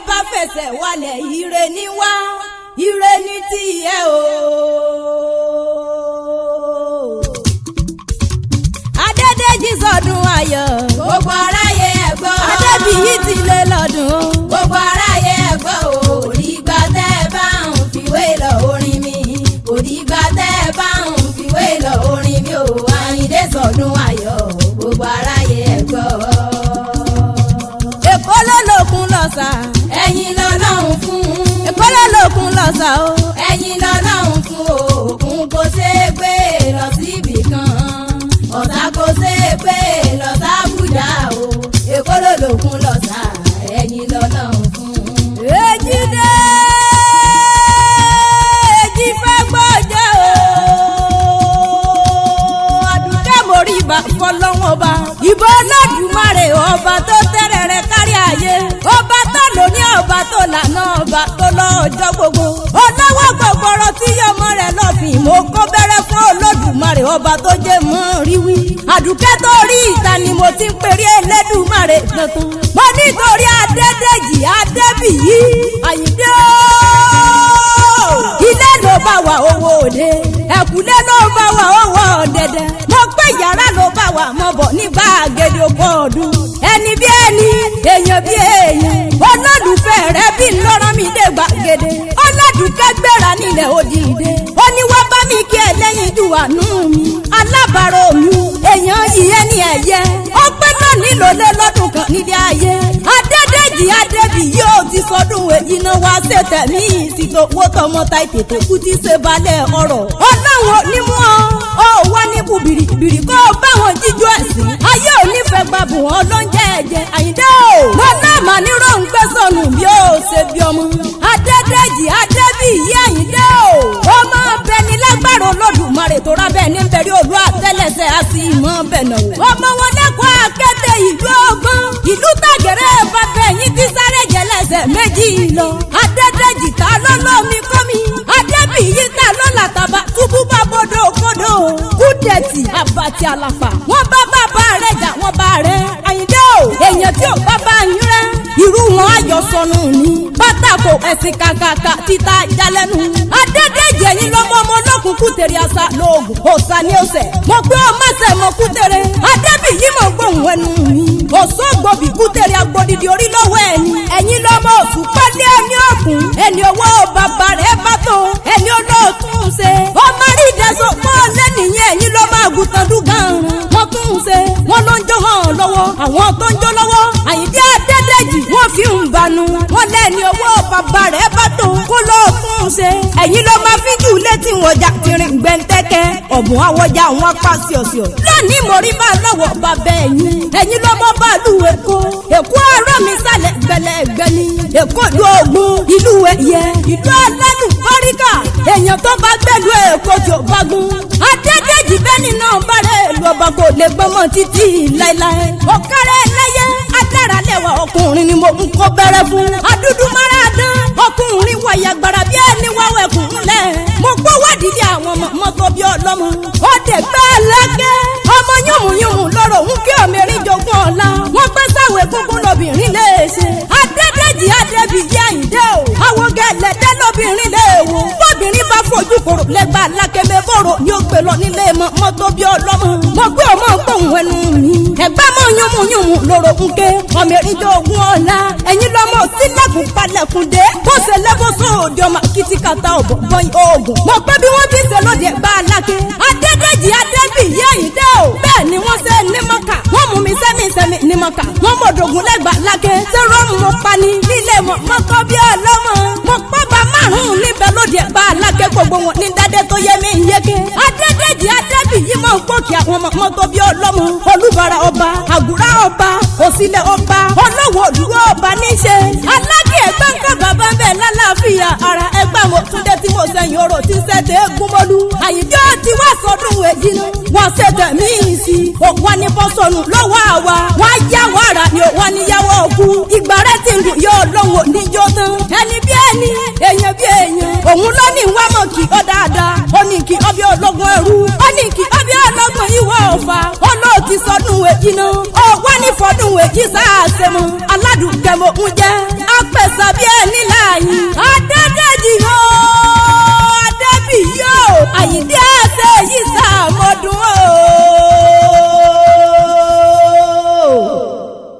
bá fẹsẹ̀ wálẹ̀ ire ní wá ire ní tiẹ̀ o. Adédèjì sọdún ayọ̀ gbogbo aráyé ẹ gbọ́. Adébíyì ti lé lọ́dún o gbogbo aráyé ẹ gbọ́ o. Òdìgbà tẹ́ ẹ bá ń fiwé lọ orin mi. Òdìgbà tẹ́ ẹ bá ń fiwé lọ orin mi o. Àyìndé sọdún ayọ̀ gbogbo aráyé ẹ gbọ́. Èkó ló lókun lọ́sà ẹ̀yin lọ́lọ́run fún. Èkó ló lókun lọ́sà o ẹ̀yin lọ́lọ́run fún o. Òkun kò ṣeé gbé lọ síbì kan. Ọ̀tá kò ṣe é pé lọ́sà Àbújá o. Èkó ló lókun lọ́sà ẹ̀yin lọ́lọ́run fún. Èjìdé èjì fẹ́ gbọ́jẹ́ o. Àdùkẹ́ mórí ìbà fọlọ́wọ́n ọba. Ìbọn Olódùmarè ọba tó tẹ́rẹ̀rẹ̀ kárí ayé. Ọba tó lóní ọba tó lànà ọba tó lọ́jọ́ gbogbo. Olówó gbogbooro tí yọmọ rẹ̀ lọ́fìn mo kó bẹ̀rẹ̀ fún Olódùmarè ọba tó jẹ́ mọ́ rí wí. Àdùkẹ́ tó rí ìta ni mo ti ń perí Ẹlẹ́dùmarè tuntun. Mo nítorí Adédèjì Adébíyì Àyìndé o. Ilé ló bá wà owó òde. Ẹ̀kúlé ló bá wà owó ọ̀dẹ̀dẹ̀. Mo pé yàrá ló bá wà mọ́ bọ̀ ní gbàgede oko ọdún. Ẹni bí ẹni èèyàn bí èèyàn. Olólùfẹ́ rẹ̀ bí lọ́rọ́ mi dé gbàgede. Ọládùkẹ́ gbéra nílẹ̀ òdìdé. Ó ní wá bá mi kí ẹlẹ́yin ju àánú mi. Alábàárò mi èèyàn yìí ẹni ẹ̀yẹ. Ó pẹ́ náà nílò lé lọ́dún kan nílé ayé. Adédèjì Adébíyì ó ti sọdún èyí náà wá ṣètẹ̀ ní ìsìtò owó tọmọta ìtètè kú ti ṣe balẹ̀ ọ̀rọ̀. Ọlọ́run onímú ọ wá ní bùbìrì kó o bá wọn jíjó ẹ̀sìn. Ayé ò nífẹ̀ẹ́ gbàbù wọn ló ń jẹ́ ẹ̀jẹ̀ Àyìndé o. Lọ́nà àmàní róńgbé sọnù bí ó ṣe bí ọmọ. Adédèjì Adébíyì Àyìndé o. Ọmọ bẹni lágbára Olódùmarè tó rábẹ́ ní bẹ̀rẹ̀ olú àtẹ́lẹsẹ̀ á sì mọ́ bẹ̀nà wò. Ọmọ wọn lẹ́kọ̀ọ́ akéde ìlú ọgbọ́n. Ìlú tàgẹ̀rẹ́ bàbá ẹ̀yìn ti sáré jẹlẹsẹ̀ méjì lọ. Adédèjì ta ló lómi kọ́mi. Adébíyì ta ló làtàbà túbú bá bodò kodò. Kúdẹ̀tì àbàtì àlàfà. Wọ́n bá bàbá rẹ̀ jà wọ́n bá rẹ̀ Àyìndé o. Èèyàn tí ò bá bá yín rẹ̀. Irú wọn ayọ̀ sọnù ni. Pátákó ẹ̀sìn kàkàkà títa jalẹ́nu. Adédèjì ẹ̀yin lọ́mọ ọmọ olókùn kútèrè àṣà lóògùn. Òòṣà ni ó sẹ̀. Mo gbé ọmọ sẹ̀ mọ kútèrè. Adébíyì mọ̀ gbóhùn ẹnu mi. Òṣogbòbí kútèrè agbódìdí orí lọ́wọ́ ẹni. Ẹ̀yin lọ́mọ oṣù pálí ẹni ọ̀gùn. Ẹni owó bàbá rẹ̀ bá tó. Ẹni olóòtún ṣe. Ọmọ rí ìdẹ́sọ̀ pọ̀ lẹ́nìyẹn ẹ̀yin lọ́mọ àgùntàn dúgàn. Wọ́n tún ṣe. Wọ́n ló ń jó hàn lọ́wọ́. Àwọn tó ń jó lọ́wọ́. Àyìndé Adédèjì wọ́n fi ń banu. Wọ́n lẹ́ni owó bàbá rẹ̀ bá tó. Kó lóòtún ṣe. Ẹ̀yin ló máa fi jù létí wọn jà tìrìn gbẹ̀ntẹ́kẹ́. Ọ̀bùn àwọjà wọn pa síọ̀síọ̀. Lónìí mo rí bá lọ́wọ́ bàbá ẹ̀yin. Ẹ̀yin ló mọ bàálù Èkó. Èkó ọ̀rọ̀ mi sálẹ̀ gbẹlẹ́gbẹ́ ni. Èkó ìlú Ògùn, ìlú ẹ̀yẹ, ìlú alálù báríkà. Èèyàn tó bá gbẹ̀lú Èkó tí ò bá gún. Adédèjì bẹ́ni náà bá rẹ̀ lu ọba kò lè gbọ́mọ títí láéláé. Ọ̀kárẹ́ ẹlẹ́yẹ adára lẹ́wà ọkùnrin ni mo ń kó bẹ̀rẹ̀ fún. Adúdú mara dán ọkùnrin wọ̀nyí agbára bí ẹni wáwẹ̀ kùn lẹ̀. Mo gbọ́ wádìí di àwọn mọ́tò bí ọlọ́mọ. Ó dẹ̀ gbẹ́ lẹ́gẹ́. Ọmọ yùmùyùmù lọ́rọ̀ ń kí ọmọrin jogún ọ̀la. Wọ́n pẹ́ sáwẹ̀ gúngún lóbìnrin lè ṣe. Adédèjì Adébíyì Àyìndé o. Àwọn gẹ̀lẹ́dẹ́ lóbìnrin lè wò. Bóbìnrin bá fojú kòrò lẹ́gbàá lákẹ́mẹ́ bòrò ni ó gbé lọ nílé mọ́tò bí ọlọ́mọ. Mo gbé ọmọ gbóhùn ẹnu mi. Ẹ̀gbẹ́ mọ́ yùmùyùmù lọ́rọ̀ ń ké ọmọrin jogún ọ̀la. Ẹ̀yin lọ́mọ sílẹ̀kùn palẹ̀kùn dé. Bó ṣe lẹ́bọ̀ sóòdì ọmọ kìtìkàtà ọ̀bọ̀n oògùn. Mo pẹ́ bí wọ́n ti ṣe lóde ẹ̀gbá aláké. Adédèjì Adébíyì Àyìndé o. Bẹ́ẹ̀ ni wọ́n ṣe ní mọ́kà. Wọ́n mú mi sẹ́mi ní mọ́kà. Wọ́n mọ̀ dògùn lẹ́gbàá láké. Ṣé rọ́ọ̀mù mo pa ni nílé mọ́tò bí ọlọ́mọ. Mo pọ́ bá márùn-ún níbẹ̀ lóde ẹ̀gbá aláké gbogbo wọn ní dádé tó yẹ mí yéké. Adédèjì Adébíyì mọ̀ ń pòkì àwọn mọ́tò bí ọlọ́mọ. Olúbàrà ọba, àgùrá ọba, òsìlẹ̀ ọba, olówó òdúró ọba níṣe. Alágé ẹ̀gbọ́n kan bàbá bẹ́ẹ̀ lálàáfíà ara ẹgbẹ́ mo túndé tí mo sẹ́yìn orò tí sẹ́tẹ̀ gúnmọ́lú. Àyìndé ti wá sọdún èjì náà. Wọ́n ṣẹ̀tẹ̀ mí sí. Òkú wa ní bọ́sọ̀nù lọ́wọ́ àwa. Wọ́n á yá wàrà ni òwò níyàwó òkú. Ìgbà rẹ̀ ti ń dùn yóò lọ́wọ́ níjó tán. Ẹni bí ẹni, èèyàn bí èèyàn. Òun ló ní wá mọ̀ kí ọ dáadáa. Ó ní kí ọbẹ̀ ọlọ́gbọ̀n ẹrú. Ó ní kí ọbẹ̀ ọlọ́gbọ̀n ìwọ ọ̀fà. Ó lóò ti sọdún èjì náà. Ọ̀wọ́ ní fọdún èjì sáàsẹ̀mù aládùúgbẹ̀mọ̀ ń jẹ́ apẹ̀sà bí ẹni láàyè adẹ́dẹ́jì yóò adẹ́bí yóò